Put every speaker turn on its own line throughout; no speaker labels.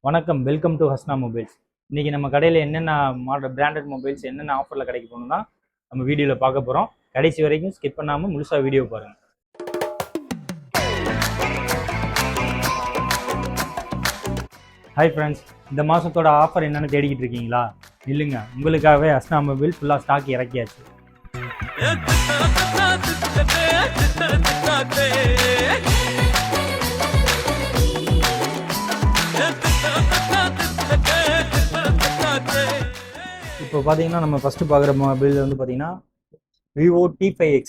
வணக்கம், welcome to Husna mobiles. இன்னைக்கு நம்ம கடையில் என்னென்ன மாடல் பிராண்டட் மொபைல்ஸ் என்னென்ன ஆஃபரில் கிடைக்க போகணும் தான் நம்ம வீடியோவில் பார்க்க போகிறோம். கடைசி வரைக்கும் ஸ்கிப் பண்ணாமல் முழுசாக வீடியோ பாருங்கள். ஹாய் ஃப்ரெண்ட்ஸ், இந்த மாதத்தோட ஆஃபர் என்னென்னு தேடிக்கிட்டு இருக்கீங்களா? இல்லைங்க, உங்களுக்காகவே ஹஸ்னா மொபைல் ஃபுல்லாக ஸ்டாக் இறக்கியாச்சு. இப்போ பார்த்தீங்கன்னா நம்ம ஃபஸ்ட்டு பார்க்குற மொபைல் வந்து பார்த்தீங்கன்னா விவோ T5X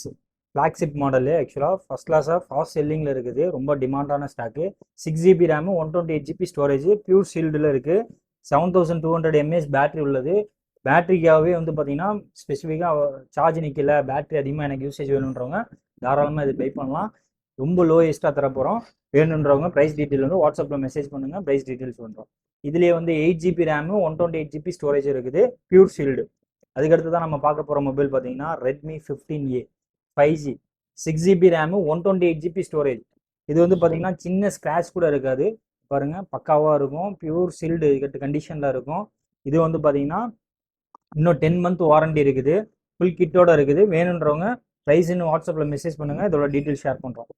ஃப்ளாக்ஷிப் மாடலு. ஆக்சுவலாக ஃபஸ்ட் கிளாஸாக ஃபாஸ்ட் செல்லிங்கில் இருக்குது, ரொம்ப டிமாண்டான stock. 6GB RAM, 128GB storage, pure ஷீல்டில் இருக்குது. 7200 mAh பேட்டரி உள்ளது. பேட்டரிக்காகவே வந்து பார்த்தீங்கன்னா ஸ்பெசிஃபிக்காக சார்ஜ் நிற்கல, பேட்டரி அதிகமாக எனக்கு யூசேஜ் வேணுன்றவங்க தாராளமாக இது பை பண்ணலாம். ரொம்ப லோயஸ்ட்டாக தரப்போகிறோம். வேணுன்றவங்க ப்ரைஸ் டீட்டெயில் வந்து வாட்ஸ்அப்பில் மெசேஜ் பண்ணுங்கள், ப்ரைஸ் டீட்டெயில்ஸ் பண்ணுறோம். இதுலேயே வந்து 8GB ரேமு, 128GB ஸ்டோரேஜ் இருக்குது, பியூர் ஷீல்டு. அதுக்கடுத்து தான் நம்ம பார்க்க போகிற மொபைல் பார்த்தீங்கன்னா Redmi 15A 5G 6GB RAM, 128GB storage. இது வந்து பார்த்தீங்கன்னா சின்ன ஸ்க்ராட்ச் கூட இருக்காது, பாருங்கள் பக்காவாக இருக்கும், பியூர் ஷீல்டு கண்டிஷனில் இருக்கும். இது வந்து பார்த்தீங்கன்னா இன்னும் 10 மந்த் வாரண்டி இருக்குது, ஃபுல் கிட்டோட இருக்குது. வேணுன்றவங்க ப்ரைஸ்ன்னு வாட்ஸ்அப்பில் மெசேஜ் பண்ணுங்கள், இதோட டீட்டெயில் ஷேர் பண்ணுறோம்.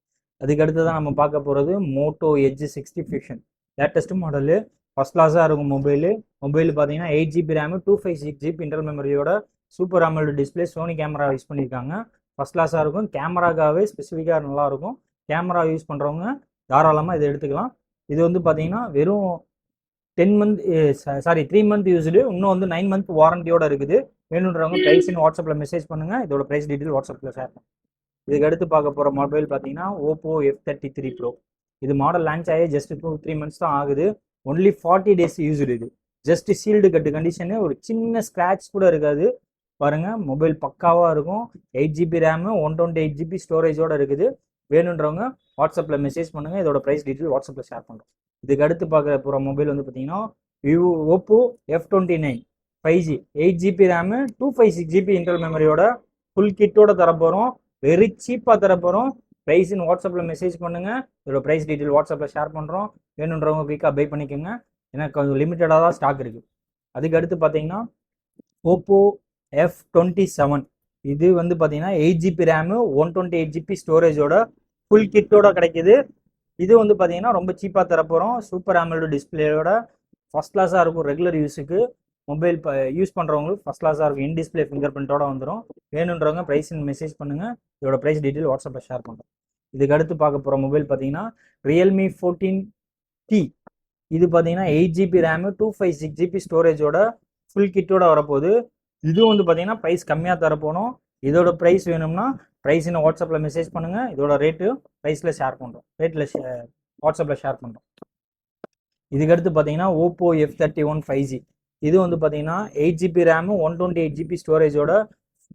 அதுக்கடுத்து தான் நம்ம பார்க்க போகிறது Moto edge 60 fusion latest model. First கிளாஸாக இருக்கும் மொபைல் பார்த்தீங்கன்னா 8GB ரேமு, 256GB இன்டர்னல் மெமரியோட super AMOLED display, Sony camera use பண்ணியிருக்காங்க. ஃபஸ்ட் கிளாஸாக இருக்கும், கேமராக்காகவே ஸ்பெசிஃபிக்காக நல்லாயிருக்கும். கேமரா யூஸ் பண்ணுறவங்க தாராளமாக இதை எடுத்துக்கலாம். இது வந்து பார்த்தீங்கன்னா வெறும் 3 மந்த் யூஸ்டு, இன்னும் வந்து 9 மந்த் வாரண்டியோட இருக்குது. வேணுன்றவங்க ப்ரைஸ்ன்னு வாட்ஸ்அப்பில் மெசேஜ் பண்ணுங்கள், இதோட ப்ரைஸ் டீட்டெயில் வாட்ஸ்அப்பில் ஷேர் பண்ணுங்கள். இதுக்கு அடுத்து பார்க்க போகிற மொபைல் பார்த்தீங்கன்னா ஓப்போ F33 Pro. இது மாடல் லான்ச் ஆகி ஜஸ்ட் 2-3 மந்த்ஸ் தான் ஆகுது. Only 40 days used. இது ஜஸ்ட் ஷீல்டு கட்டு கண்டிஷனு, ஒரு சின்ன ஸ்க்ராட்ச் கூட இருக்காது. பாருங்கள், மொபைல் பக்காவாக இருக்கும். 8GB ரேமு, 128GB ஸ்டோரேஜோடு இருக்குது. வேணுன்றவங்க வாட்ஸ்அப்பில் மெசேஜ் பண்ணுங்கள், இதோட ப்ரைஸ் டீட்டெயில் வாட்ஸ்அப்பில் ஷேர் பண்ணுறோம். இதுக்கு அடுத்து பார்க்க போகிற மொபைல் வந்து பார்த்தீங்கன்னா Oppo F29 5G 8GB RAM, 256GB internal மெமரியோட ஃபுல் கிட்டோட தரப்போகிறோம். வெரி சீப்பாக தரப்போகிறோம். ப்ரைஸ்ன்னு வாட்ஸ்அப்பில் மெசேஜ் பண்ணுங்கள், இதோட ப்ரைஸ் டீட்டெயில் வாட்ஸ்அப்பில் ஷேர் பண்ணுறோம். வேணுன்றவங்க குயிக்காக பை பண்ணிக்கோங்க, ஏன்னா கொஞ்சம் லிமிட்டடாக தான் ஸ்டாக் இருக்குது. அதுக்கு அடுத்து பார்த்தீங்கன்னா ஓப்போ F27. இது வந்து பார்த்தீங்கன்னா 8GB ரேமு, 128GB ஸ்டோரேஜோட ஃபுல் கிட்டோட கிடைக்கிது. இது வந்து பார்த்தீங்கன்னா ரொம்ப சீப்பாக தரப்போகிறோம். சூப்பர் AMOLED டிஸ்பிளேயோட ஃபஸ்ட் கிளாஸாக இருக்கும். ரெகுலர் யூஸுக்கு மொபைல் யூஸ் பண்ணுறவங்களுக்கு ஃபஸ்ட் கிளாஸாக இருக்கும். இன் டிஸ்பிளே ஃபிங்கர் பிரிண்டோட வந்துடும். வேணுன்றவங்க ப்ரைஸ்ன்னு மெசேஜ் பண்ணுங்கள், இதோட ப்ரைஸ் டீட்டெயில் வாட்ஸ்அப்பில் ஷேர் பண்ணுறோம். இதுக்கு அடுத்து பார்க்க போகிற மொபைல் பார்த்தீங்கன்னா ரியல்மி 14T. இது பார்த்தீங்கன்னா 8GB ரேமு, 256GB ஸ்டோரேஜோட ஃபுல் கிட்டோட வரப்போகுது. இதுவும் வந்து பார்த்தீங்கன்னா ப்ரைஸ் கம்மியாக தரப்போகணும். இதோட ப்ரைஸ் வேணும்னா ப்ரைஸ்ன்னு வாட்ஸ்அப்பில் மெசேஜ் பண்ணுங்கள், இதோட ரேட்டு ப்ரைஸில் ஷேர் பண்ணுறோம், வாட்ஸ்அப்பில் ஷேர் பண்ணுறோம். இதுக்கடுத்து பார்த்தீங்கன்னா ஓப்போ F31 5G. இது வந்து பார்த்தீங்கன்னா 8GB ரேமு, 128GB ஸ்டோரேஜோட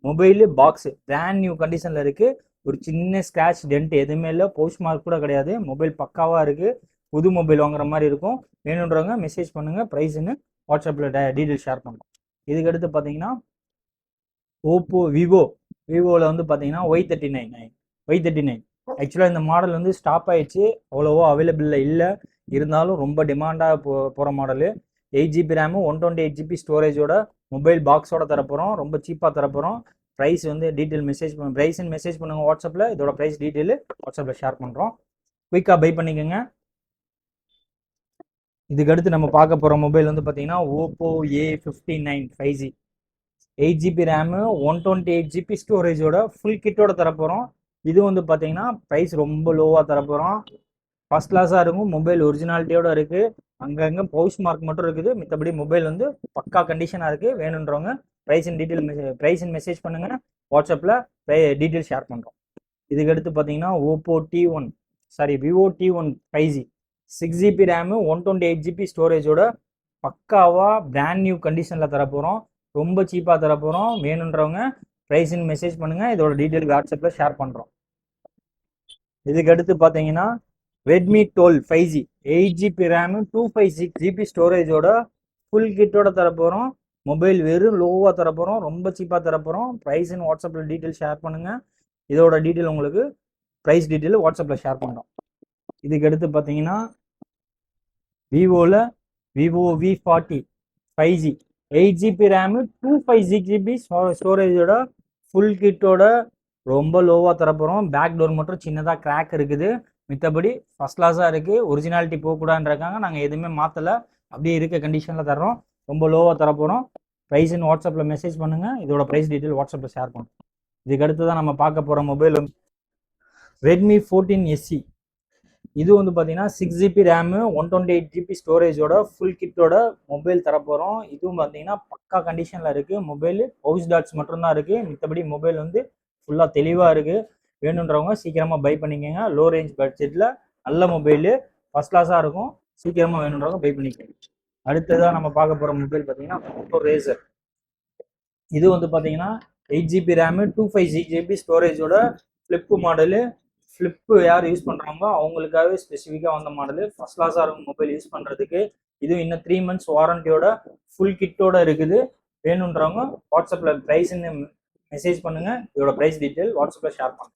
மொபைலு பாக்ஸு பிராண்ட் நியூ கண்டிஷனில் இருக்குது. ஒரு சின்ன ஸ்க்ராட்ச் டென்ட் எதுவுமே இல்லை, போஸ்ட் மார்க் கூட கிடையாது. மொபைல் பக்காவாக இருக்குது, புது மொபைல் வாங்குற மாதிரி இருக்கும். வேணுன்றவங்க மெசேஜ் பண்ணுங்கள், ப்ரைஸ்ன்னு வாட்ஸ்அப்பில் டீட்டெயில் ஷேர் பண்ணுறோம். இதுக்கடுத்து பார்த்தீங்கன்னா விவோவில் வந்து பார்த்தீங்கன்னா Y39. ஆக்சுவலாக இந்த மாடல் வந்து ஸ்டாப் ஆயிடுச்சு, அவ்வளோவா அவைலபிளில் இல்லை. இருந்தாலும் ரொம்ப டிமாண்டாக போகிற மாடலு. 8GB ரேமு, 128GB ஸ்டோரேஜோட மொபைல் பாக்ஸோட தரப்போகிறோம். ரொம்ப சீப்பாக தரப்போகிறோம். ப்ரைஸ் வந்து டீட்டெயில் ப்ரைஸ்ன்னு மெசேஜ் பண்ணுங்கள் வாட்ஸ்அப்பில், இதோட ப்ரைஸ் டீட்டெயில் வாட்ஸ்அப்பில் ஷேர் பண்ணுறோம். குயிக்காக பை பண்ணிக்கோங்க. இதுக்கடுத்து நம்ம பார்க்க போகிற மொபைல் வந்து பார்த்தீங்கன்னா Oppo A59 5G 8GB RAM, 128GB ஸ்டோரேஜோட ஃபுல் கிட்டோட தரப்போகிறோம். இது வந்து பார்த்தீங்கன்னா ப்ரைஸ் ரொம்ப லோவாக தரப்போகிறோம். ஃபஸ்ட் கிளாஸாக இருக்கும், மொபைல் ஒரிஜினாலிட்டியோட இருக்குது. அங்கங்கே பவுச் மார்க் மட்டும் இருக்குது, மித்தபடி மொபைல் வந்து பக்கா கண்டிஷனாக இருக்குது. வேணுன்றவங்க ப்ரைஸ்ன்னு மெசேஜ் பண்ணுங்கள், வாட்ஸ்அப்பில் டீட்டெயில் ஷேர் பண்ணுறோம். இதுக்கடுத்து பார்த்தீங்கன்னா Vivo T1 5G 6GB RAM, 128GB ஸ்டோரேஜோட பக்காவாக பிராண்ட் நியூ கண்டிஷனில் தரப்போகிறோம். ரொம்ப சீப்பாக தரப்போகிறோம். வேணுன்றவங்க ப்ரைஸ்ன்னு மெசேஜ் பண்ணுங்கள், இதோட டீட்டெயில் வாட்ஸ்அப்பில் ஷேர் பண்ணுறோம். இதுக்கடுத்து பார்த்தீங்கன்னா Redmi 12 5G 8GB RAM, 256GB ஸ்டோரேஜோட ஃபுல் கிட்டோட தரப்போகிறோம். மொபைல் வெறும் லோவாக தரப்போகிறோம், ரொம்ப சீப்பாக தரப்போகிறோம். ப்ரைஸ்ன்னு வாட்ஸ்அப்பில் டீட்டெயில் ஷேர் பண்ணுங்கள், இதோட டீட்டெயில் உங்களுக்கு ப்ரைஸ் டீட்டெயில் வாட்ஸ்அப்பில் ஷேர் பண்ணுறோம். இதுக்கு அடுத்து பார்த்தீங்கன்னா விவோவில் Vivo V40 5G 8GB RAM 256GB ஸ்டோரேஜோட ஃபுல் கிட்டோட ரொம்ப லோவாக தரப்போகிறோம். பேக் டோர் மட்டும் சின்னதாக கிராக் இருக்குது. மித்தபடி ஃபஸ்ட் கிளாஸாக இருக்குது. ஒரிஜினாலிட்டி போகக்கூடாதுன்றாங்க. நாங்கள் எதுவுமே மாற்றலை, அப்படியே இருக்க கண்டிஷனில் தர்றோம். ரொம்ப லோவாக தரப்போகிறோம். ப்ரைஸ்ன்னு வாட்ஸ்அப்பில் மெசேஜ் பண்ணுங்கள். இதோட ப்ரைஸ் டீட்டெயில் வாட்ஸ்அப்பில் ஷேர் பண்ணுறோம். இதுக்கு அடுத்து தான் நம்ம பார்க்க போகிற மொபைல் Redmi 14SE. இது வந்து பார்த்தீங்கன்னா 6GB ரேமு 128GB ஸ்டோரேஜோட ஃபுல் கிட்டோட மொபைல் தரப்போகிறோம். இதுவும் பார்த்தீங்கன்னா பக்கா கண்டிஷனில் இருக்குது. மொபைல் பவுச் டாட்ஸ் மட்டும்தான் இருக்குது. மித்தபடி மொபைல் வந்து ஃபுல்லாக தெளிவாக இருக்குது. வேணுன்றவங்க சீக்கிரமாக பை பண்ணிக்கோங்க. லோ ரேஞ்ச் பட்ஜெட்டில் நல்ல மொபைலு, ஃபஸ்ட் கிளாஸாக இருக்கும். சீக்கிரமாக வேணுன்றவங்க பை பண்ணிக்கோங்க. அடுத்ததாக நம்ம பார்க்க போகிற மொபைல் பார்த்தீங்கன்னா Moto Razr. இது வந்து பார்த்தீங்கன்னா 8GB ரேமு 256GB ஸ்டோரேஜோட ஃப்ளிப்பு மாடலு. ஃப்ளிப்பு யார் யூஸ் பண்ணுறாங்களோ அவங்களுக்காகவே ஸ்பெசிஃபிக்காக வந்த மாடலு. ஃபஸ்ட் கிளாஸாக இருக்கும் மொபைல் யூஸ் பண்ணுறதுக்கு. இதுவும் இன்னும் 3 months வாரண்டியோட ஃபுல் கிட்டோட இருக்குது. வேணுன்றவங்க வாட்ஸ்அப்பில் ப்ரைஸ்ன்னு மெசேஜ் பண்ணுங்கள். இதோட ப்ரைஸ் டீட்டெயில் வாட்ஸ்அப்பில் ஷேர் பண்ணுங்க.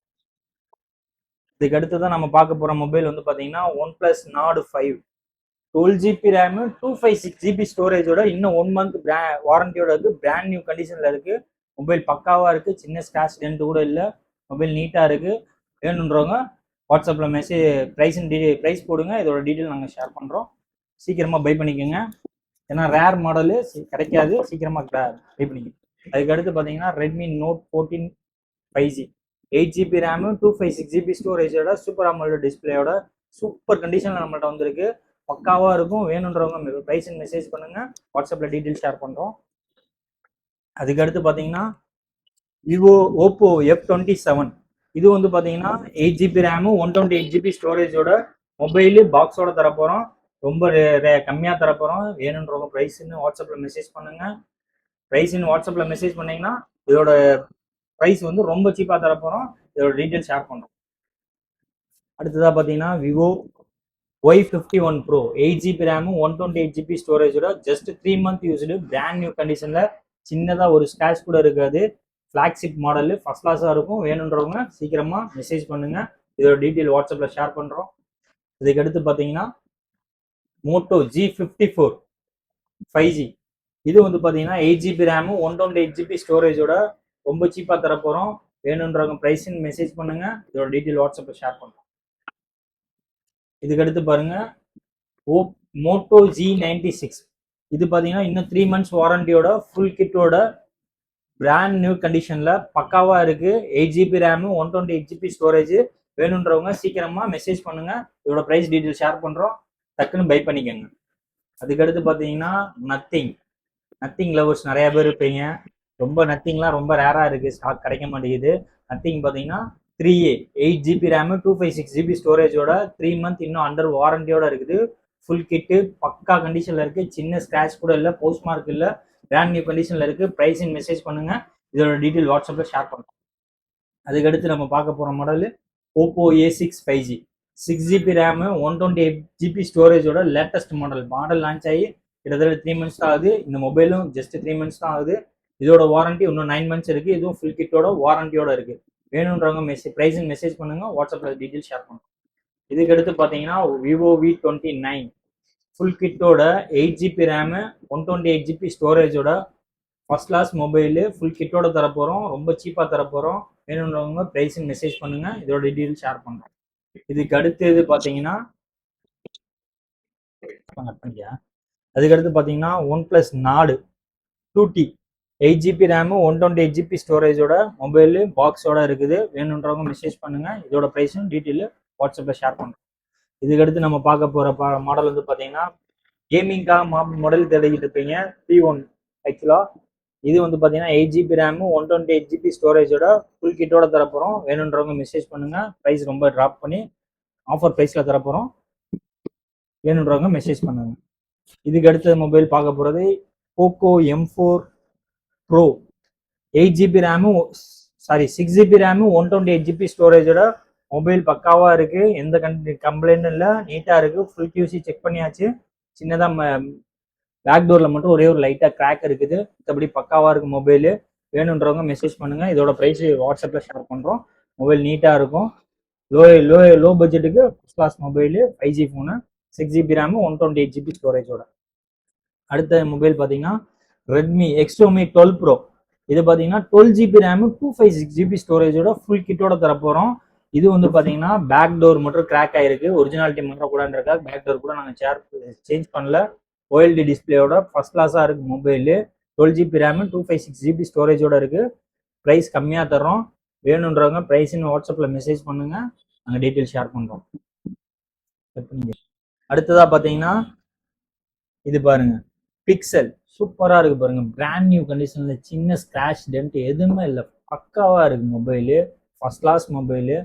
இதுக்கு அடுத்து தான் நம்ம பார்க்க போகிற மொபைல் வந்து பார்த்தீங்கன்னா OnePlus Nord 5 12GB RAM 256GB ஸ்டோரேஜோட இன்னும் 1 month வாரண்டியோட இருக்குது. பிராண்ட் நியூ கண்டிஷனில் இருக்குது. மொபைல் பக்காவாக இருக்குது. சின்ன ஸ்கிராச் டென்ட் கூட இல்லை. மொபைல் நீட்டாக இருக்குது. வேணுன்றவங்க வாட்ஸ்அப்பில் ப்ரைஸ் போடுங்க. இதோட டீட்டெயில் நாங்கள் ஷேர் பண்ணுறோம். சீக்கிரமாக பை பண்ணிக்கோங்க. ஏன்னா ரேர் மாடலு கிடைக்காது. சீக்கிரமாக பை பண்ணிக்கோங்க. அதுக்கு அடுத்து பார்த்தீங்கன்னா Redmi Note 14 5G 8GB RAM 256GB ஸ்டோரேஜோட சூப்பர் AMOLED டிஸ்பிளேயோட சூப்பர் கண்டிஷனில் நம்மள்ட்ட வந்திருக்கு. பக்காவாக இருக்கும். வேணுன்றவங்க ப்ரைஸ் மெசேஜ் பண்ணுங்கள். வாட்ஸ்அப்பில் டீட்டெயில் ஷேர் பண்ணுறோம். அதுக்கு அடுத்து பார்த்தீங்கன்னா Oppo F27. இது வந்து பார்த்தீங்கன்னா 8GB ரேமு 128GB ஸ்டோரேஜோட மொபைலு பாக்ஸோட தரப்போகிறோம். ரொம்ப கம்மியாக தரப்போகிறோம். வேணுன்றவங்க ப்ரைஸ்ன்னு வாட்ஸ்அப்பில் மெசேஜ் பண்ணுங்கள். ப்ரைஸ்ன்னு வாட்ஸ்அப்பில் மெசேஜ் பண்ணிங்கன்னா இதோட ப்ரைஸ் வந்து ரொம்ப சீப்பாக தரப்போகிறோம். இதோட டீட்டெயில் ஷேர் பண்ணுறோம். அடுத்ததாக பார்த்தீங்கன்னா Vivo Y51 Pro 8GB RAM 128GB ஸ்டோரேஜோட just 3 month used brand new கண்டிஷனில். சின்னதாக ஒரு ஸ்கிராச் கூட இருக்காது. ஃப்ளாக்ஷிப் மாடலு, ஃபஸ்ட் கிளாஸாக இருக்கும். வேணுன்றவங்க சீக்கிரமாக மெசேஜ் பண்ணுங்கள். இதோட டீட்டெயில் வாட்ஸ்அப்பில் ஷேர் பண்ணுறோம். இதுக்கு அடுத்து பார்த்தீங்கன்னா Moto G54 5G. இது வந்து பார்த்தீங்கன்னா 8GB ரேமு 128GB ஸ்டோரேஜோட ரொம்ப சீப்பாக தரப்போகிறோம். வேணுன்றவங்க ப்ரைஸ்ன்னு மெசேஜ் பண்ணுங்கள். இதோட டீட்டெயில் வாட்ஸ்அப்பில் ஷேர் பண்ணுறோம். இதுக்கு அடுத்து பாருங்கள் Moto G96. இது பார்த்தீங்கன்னா இன்னும் 3 months வாரண்டியோட ஃபுல் கிட்டோட பிராண்ட் நியூ கண்டிஷனில் பக்காவாக இருக்குது. 8GB RAM 128GB storage. வேணுன்றவங்க சீக்கிரமாக மெசேஜ் பண்ணுங்கள். இதோட ப்ரைஸ் டீட்டெயில் ஷேர் பண்ணுறோம். டக்குன்னு பை பண்ணிக்கோங்க. அதுக்கடுத்து பார்த்தீங்கன்னா நத்திங் லவர்ஸ் நிறைய பேர் இருப்பீங்க. ரொம்ப நத்திங்லாம் ரொம்ப ரேராக இருக்குது. ஸ்டாக் கிடைக்க மாட்டேங்குது. நத்திங் பார்த்தீங்கன்னா 3A 8GB ரேமு 256GB ஸ்டோரேஜோட 3 month இன்னும் அண்டர் வாரண்டியோட இருக்குது. ஃபுல் கிட்டு பக்கா கண்டிஷனில் இருக்குது. சின்ன ஸ்க்ராச் கூட இல்லை, போஸ்ட் மார்க் இல்லை. பிராண்ட் நியூ கண்டிஷனில் இருக்குது. ப்ரைஸிங் மெசேஜ் பண்ணுங்கள். இதோட டீட்டெயில் வாட்ஸ்அப்பில் ஷேர் பண்ணுறோம். அதுக்கடுத்து நம்ம பார்க்க போகிற model Oppo A6 5G 6GB RAM 128GB ஸ்டோரேஜோட லேட்டஸ்ட் மாடல் லான்ச் ஆகி கிட்டத்தட்ட 3 months தான் ஆகுது. இந்த மொபைலும் ஜஸ்ட் 3 months தான் ஆகுது. இதோட வாரண்டி இன்னும் 9 months இருக்குது. இதுவும் ஃபுல் கிட்டோட வாரண்டியோட இருக்குது. வேணுன்றவங்க ப்ரைஸிங் மெசேஜ் பண்ணுங்கள். வாட்ஸ்அப்பில் டீட்டெயில் ஷேர் பண்ணுறோம். இதுக்கடுத்து பார்த்தீங்கன்னா Vivo V29 ஃபுல் கிட்டோட 8GB ரேமு 128GB ஸ்டோரேஜோட ஃபஸ்ட் கிளாஸ் மொபைலு. ஃபுல் கிட்டோட தரப்போகிறோம். ரொம்ப சீப்பாக தரப்போகிறோம். வேணுன்றவங்க ப்ரைஸிங் மெசேஜ் பண்ணுங்கள். இதோட டீட்டெயில் ஷேர் பண்ணுறோம். இதுக்கு அடுத்தது பார்த்தீங்கன்னா அதுக்கடுத்து பார்த்தீங்கன்னா OnePlus Nord 2T 8GB RAM 128GB ஸ்டோரேஜோட மொபைலு பாக்ஸோட இருக்குது. வேணுன்றவங்க மெசேஜ் பண்ணுங்கள். இதோட ப்ரைஸும் டீட்டெயிலு வாட்ஸ்அப்பில் ஷேர் பண்ணுறோம். இதுக்கடுத்து நம்ம பார்க்க போகிற மாடல் வந்து பார்த்தீங்கன்னா கேமிங்காக மாடல் தேடிக்கிட்டு இருப்பீங்க. P1 ஆக்சுவலாக இது வந்து பார்த்தீங்கன்னா 8GB ரேமு 128GB ஸ்டோரேஜோட ஃபுல் கிட்டோட தரப்போகிறோம். வேணுன்றவங்க மெசேஜ் பண்ணுங்கள். ப்ரைஸ் ரொம்ப ட்ராப் பண்ணி ஆஃபர் ப்ரைஸில் தரப்போகிறோம். வேணுன்றவங்க மெசேஜ் பண்ணுங்கள். இதுக்கு அடுத்த மொபைல் பார்க்க போகிறது Poco M4 Pro 8GB RAM 6GB RAM 128GB ஸ்டோரேஜோட மொபைல் பக்காவாக இருக்குது. எந்த கம்ப்ளைண்ட்டும் இல்லை. நீட்டாக இருக்குது. ஃபுல் QC செக் பண்ணியாச்சு. சின்னதாக பேக் டோரில் மட்டும் ஒரே ஒரு லைட்டாக கிராக் இருக்குது. மற்றபடி பக்காவாக இருக்குது மொபைலு. வேணுன்றவங்க மெசேஜ் பண்ணுங்கள். இதோட ப்ரைஸ் வாட்ஸ்அப்பில் ஷேர் பண்ணுறோம். மொபைல் நீட்டாக இருக்கும். லோ பட்ஜெட்டுக்கு first class mobile 5G phone 6GB RAM 128GB ஸ்டோரேஜோட. அடுத்த மொபைல் பார்த்தீங்கன்னா ரெட்மி எக்ஸ்ட்ரோமி 12 ப்ரோ. இது பார்த்தீங்கன்னா 12 GB ரேமு 256 GB ஸ்டோரேஜோட ஃபுல் கிட்டோட தரப்போகிறோம். இது வந்து பார்த்தீங்கன்னா பேக் டோர் மட்டும் கிராக் ஆயிருக்கு, ஒரிஜினாலிட்டி மாறக்கூடாதுன்றக்காக பேக் டோர் கூட நாங்கள் சேஞ்ச் பண்ணல. OLED டிஸ்பிளேயோட ஃபர்ஸ்ட் கிளாஸாக இருக்கு மொபைலு. 12 GB ரேமு 256 GB ஸ்டோரேஜோட இருக்கு. ப்ரைஸ் கம்மியாக தர்றோம். வேணுன்றவங்க ப்ரைஸ்ன்னு வாட்ஸ்அப்பில் மெசேஜ் பண்ணுங்க, நாங்கள் டீட்டெயில் ஷேர் பண்ணுறோம். அடுத்ததாக பார்த்தீங்கன்னா இது பாருங்க, பிக்சல் சூப்பராக இருக்கு பாருங்க, பிராண்ட் நியூ கண்டிஷன்ல, சின்ன ஸ்கிராச் டென்ட் எதுவுமே இல்லை, பக்காவா இருக்கு mobile, first class mobile.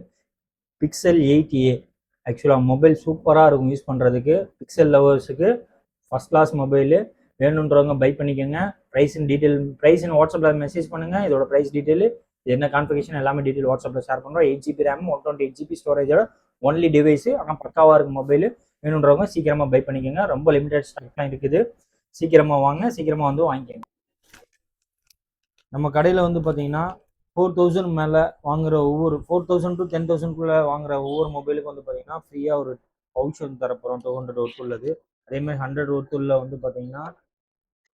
Pixel 8A ஆக்சுவலாக மொபைல் சூப்பராக இருக்கும் யூஸ் பண்ணுறதுக்கு. பிக்சல் லவர்ஸுக்கு ஃபர்ஸ்ட் கிளாஸ் மொபைலு. வேணுன்றவங்க பை பண்ணிக்கோங்க. ப்ரைஸ்ன்னு வாட்ஸ்அப்பில் மெசேஜ் பண்ணுங்க, இதோட ப்ரைஸ் டீட்டெயில், என்ன கான்ஃபிகரேஷன் எல்லாமே டீட்டெயில் வாட்ஸ்அப்பில் ஷேர் பண்ணுறோம். 8 GB ரேம் 128 GB ஸ்டோரேஜோட ஒன்லி டிவைஸு, ஆனால் பக்காவாக இருக்கும் மொபைலு. வேணுன்றவங்க சீக்கிரமாக பை பண்ணிக்கோங்க. ரொம்ப லிமிடெட் ஸ்டாக்லாம் இருக்குது, சீக்கிரமாக வாங்க, சீக்கிரமாக வந்து வாங்கிக்கோங்க. நம்ம கடையில் வந்து பார்த்தீங்கன்னா 4000 மேலே வாங்குற ஒவ்வொரு 4000 to 10,000 வாங்குற ஒவ்வொரு மொபைலுக்கு வந்து பார்த்தீங்கன்னா ஃப்ரீயாக ஒரு பவுச் வந்து தரப்போகிறோம், 200 ஒர்த் உள்ளது. அதே மாதிரி 100 ஒர்த் உள்ள வந்து பார்த்தீங்கன்னா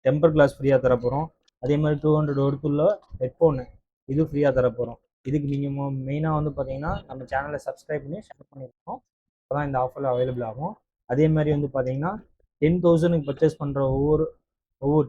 டெம்பர் கிளாஸ் ஃப்ரீயாக தரப்போகிறோம். அதே மாதிரி 200 ஒர்த் உள்ள ஹெட்ஃபோனு இது ஃப்ரீயாக தரப்போகிறோம். இதுக்கு நீங்கள் மெயினாக வந்து பார்த்தீங்கன்னா நம்ம சேனலை சப்ஸ்கிரைப் பண்ணி ஷேர் பண்ணியிருக்கோம், அப்போ தான் இந்த ஆஃபரில் அவைலபிள் ஆகும். அதே மாதிரி வந்து பார்த்தீங்கன்னா 10,000 பர்ச்சேஸ் பண்ணுற ஒவ்வொரு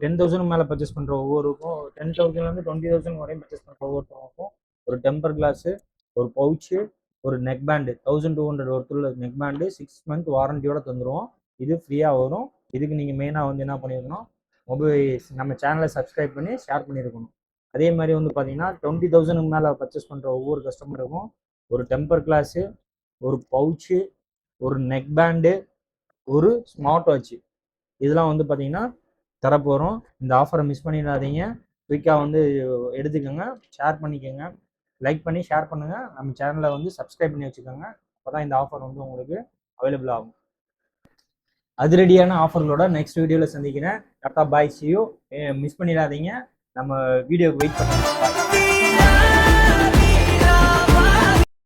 10,000 மேலே பர்ச்சேஸ் பண்ணுற ஒவ்வொருக்கும் 10,000 20,000 வரையும் பர்ச்சேஸ் பண்ணுற ஒவ்வொருத்தவங்களுக்கும் ஒரு டெம்பர் கிளாஸு, ஒரு பவுச்சு, ஒரு நெக் பேண்டு 1200 ஒருத்துள்ள நெக் பேண்டு 6 month வாரண்டியோட தந்துடுவோம். இது ஃப்ரீயாக வரும். இதுக்கு நீங்கள் மெயினாக வந்து என்ன பண்ணியிருக்கணும், மொபைல் நம்ம சேனலை சப்ஸ்கிரைப் பண்ணி ஷேர் பண்ணியிருக்கணும். அதே மாதிரி வந்து பார்த்தீங்கன்னா 20,000 மேலே பர்ச்சேஸ் பண்ணுற ஒவ்வொரு கஸ்டமருக்கும் ஒரு டெம்பர் கிளாஸு, ஒரு பவுச்சு, ஒரு நெக் பேண்டு, ஒரு ஸ்மார்ட் வாட்ச் இதெல்லாம் வந்து பார்த்தீங்கன்னா தரப்போகிறோம். இந்த ஆஃபரை மிஸ் பண்ணிடாதீங்க, குயிக்காக வந்து எடுத்துக்கோங்க, ஷேர் பண்ணிக்கோங்க, லைக் பண்ணி ஷேர் பண்ணுங்கள், நம்ம சேனலை வந்து சப்ஸ்கிரைப் பண்ணி வச்சுக்கோங்க, அப்போ தான் இந்த ஆஃபர் வந்து உங்களுக்கு அவைலபிள் ஆகும். அதிரடியான ஆஃபர்களோட நெக்ஸ்ட் வீடியோவில் சந்திக்கிறேன். டாடா பாய், see you. மிஸ் பண்ணிடாதீங்க, நம்ம வீடியோக்கு வெயிட் பண்ணுங்க.